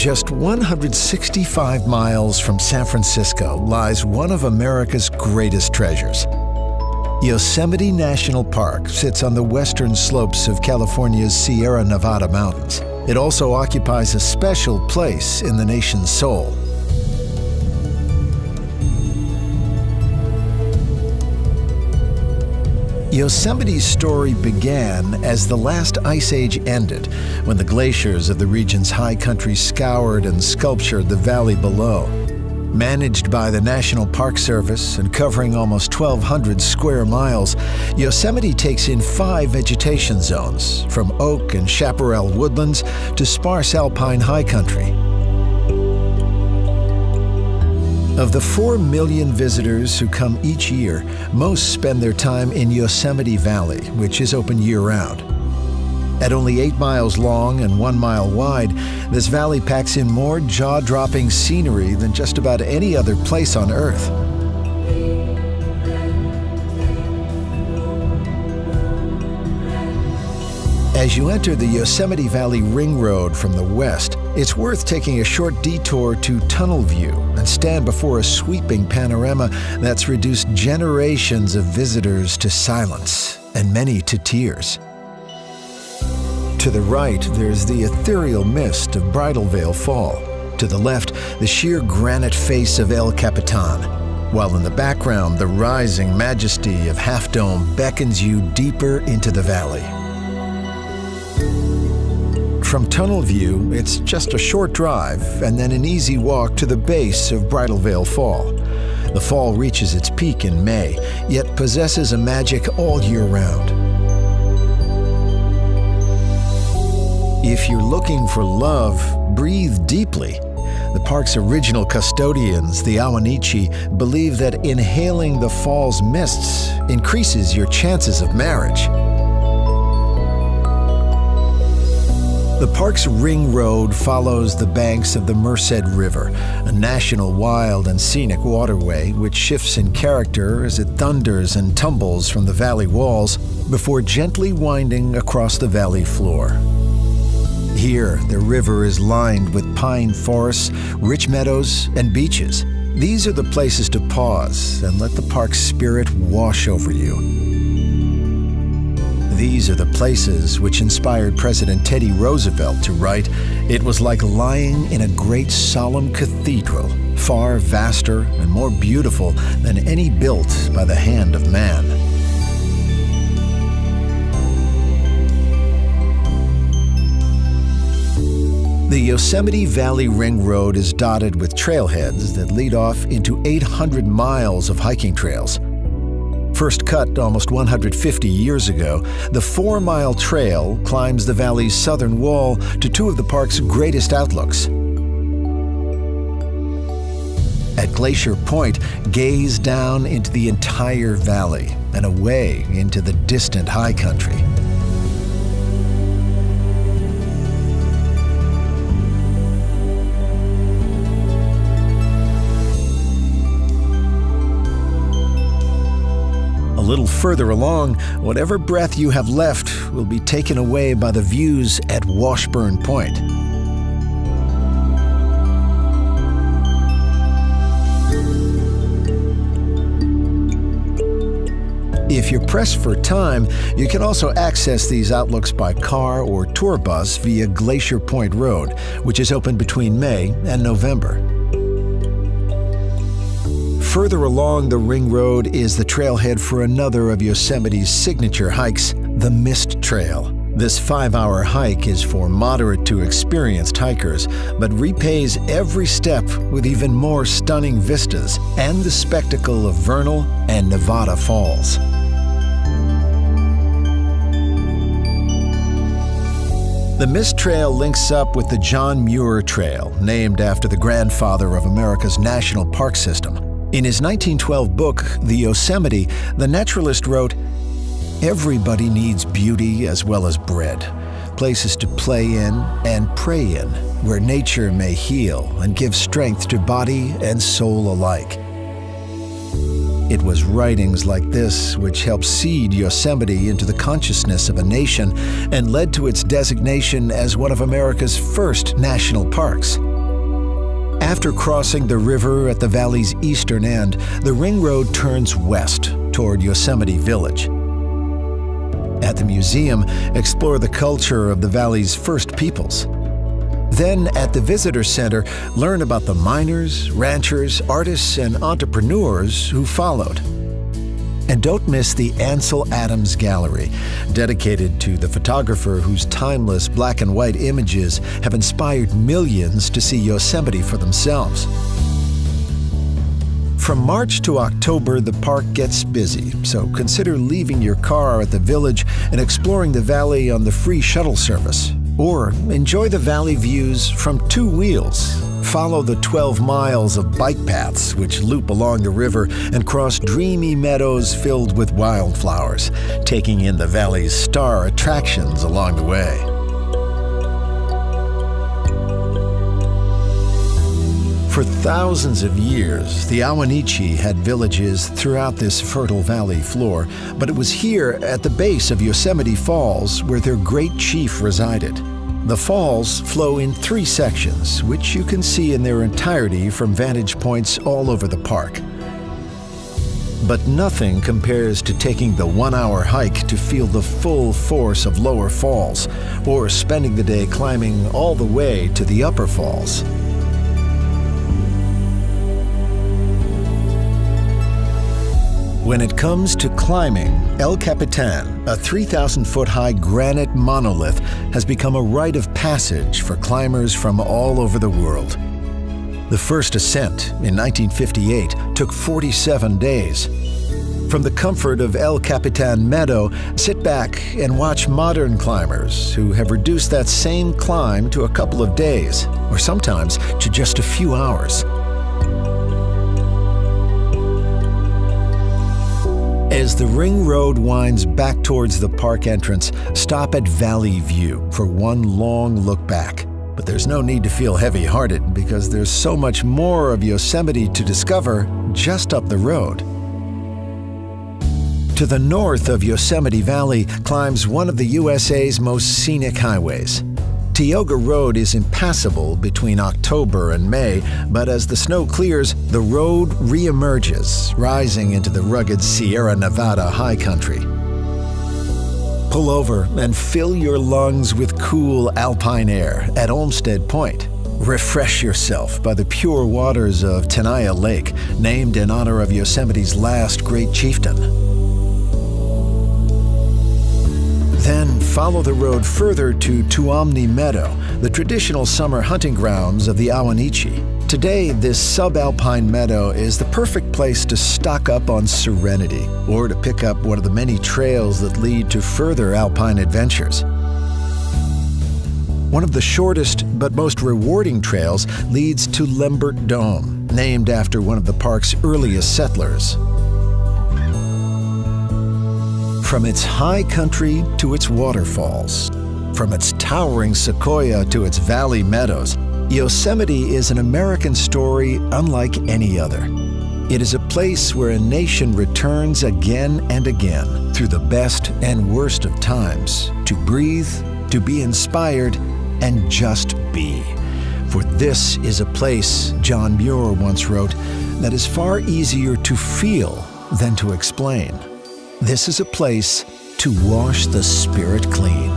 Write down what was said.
Just 165 miles from San Francisco lies one of America's greatest treasures. Yosemite National Park sits on the western slopes of California's Sierra Nevada mountains. It also occupies a special place in the nation's soul. Yosemite's story began as the last ice age ended, when the glaciers of the region's high country scoured and sculptured the valley below. Managed by the National Park Service and covering almost 1,200 square miles, Yosemite takes in 5 vegetation zones, from oak and chaparral woodlands to sparse alpine high country. Of the 4 million visitors who come each year, most spend their time in Yosemite Valley, which is open year-round. At only 8 miles long and 1 mile wide, this valley packs in more jaw-dropping scenery than just about any other place on Earth. As you enter the Yosemite Valley Ring Road from the west, it's worth taking a short detour to Tunnel View and stand before a sweeping panorama that's reduced generations of visitors to silence and many to tears. To the right, there's the ethereal mist of Bridal Veil Fall. To the left, the sheer granite face of El Capitan, while in the background, the rising majesty of Half Dome beckons you deeper into the valley. From Tunnel View, it's just a short drive and then an easy walk to the base of Bridal Veil Fall. The fall reaches its peak in May, yet possesses a magic all year round. If you're looking for love, breathe deeply. The park's original custodians, the Awanichi, believe that inhaling the fall's mists increases your chances of marriage. The park's ring road follows the banks of the Merced River, a national wild and scenic waterway which shifts in character as it thunders and tumbles from the valley walls before gently winding across the valley floor. Here, the river is lined with pine forests, rich meadows, and beaches. These are the places to pause and let the park's spirit wash over you. These are the places which inspired President Teddy Roosevelt to write, "It was like lying in a great solemn cathedral, far vaster and more beautiful than any built by the hand of man." The Yosemite Valley Ring Road is dotted with trailheads that lead off into 800 miles of hiking trails. First cut almost 150 years ago, the 4-mile trail climbs the valley's southern wall to 2 of the park's greatest outlooks. At Glacier Point, gaze down into the entire valley and away into the distant high country. A little further along, whatever breath you have left will be taken away by the views at Washburn Point. If you're pressed for time, you can also access these outlooks by car or tour bus via Glacier Point Road, which is open between May and November. Further along the Ring Road is the trailhead for another of Yosemite's signature hikes, the Mist Trail. This 5-hour hike is for moderate to experienced hikers, but repays every step with even more stunning vistas and the spectacle of Vernal and Nevada Falls. The Mist Trail links up with the John Muir Trail, named after the grandfather of America's national park system. In his 1912 book, The Yosemite, the naturalist wrote, "Everybody needs beauty as well as bread, places to play in and pray in, where nature may heal and give strength to body and soul alike." It was writings like this which helped seed Yosemite into the consciousness of a nation and led to its designation as one of America's first national parks. After crossing the river at the valley's eastern end, the ring road turns west toward Yosemite Village. At the museum, explore the culture of the valley's first peoples. Then, at the visitor center, learn about the miners, ranchers, artists, and entrepreneurs who followed. And don't miss the Ansel Adams Gallery, dedicated to the photographer whose timeless black and white images have inspired millions to see Yosemite for themselves. From March to October, the park gets busy, so consider leaving your car at the village and exploring the valley on the free shuttle service. Or enjoy the valley views from two wheels. Follow the 12 miles of bike paths which loop along the river and cross dreamy meadows filled with wildflowers, taking in the valley's star attractions along the way. For thousands of years, the Awanichi had villages throughout this fertile valley floor, but it was here at the base of Yosemite Falls where their great chief resided. The falls flow in 3 sections, which you can see in their entirety from vantage points all over the park. But nothing compares to taking the 1-hour hike to feel the full force of lower falls, or spending the day climbing all the way to the upper falls. When it comes to climbing, El Capitan, a 3,000-foot-high granite monolith, has become a rite of passage for climbers from all over the world. The first ascent, in 1958, took 47 days. From the comfort of El Capitan Meadow, sit back and watch modern climbers who have reduced that same climb to a couple of days, or sometimes to just a few hours. As the ring road winds back towards the park entrance, stop at Valley View for one long look back. But there's no need to feel heavy-hearted because there's so much more of Yosemite to discover just up the road. To the north of Yosemite Valley climbs one of the USA's most scenic highways. Tioga Road is impassable between October and May, but as the snow clears, the road reemerges, rising into the rugged Sierra Nevada high country. Pull over and fill your lungs with cool alpine air at Olmsted Point. Refresh yourself by the pure waters of Tenaya Lake, named in honor of Yosemite's last great chieftain. Then follow the road further to Tuolumne Meadow, the traditional summer hunting grounds of the Awanichi. Today, this subalpine meadow is the perfect place to stock up on serenity or to pick up one of the many trails that lead to further alpine adventures. One of the shortest but most rewarding trails leads to Lembert Dome, named after one of the park's earliest settlers. From its high country to its waterfalls, from its towering sequoia to its valley meadows, Yosemite is an American story unlike any other. It is a place where a nation returns again and again through the best and worst of times to breathe, to be inspired, and just be. For this is a place, John Muir once wrote, that is far easier to feel than to explain. This is a place to wash the spirit clean.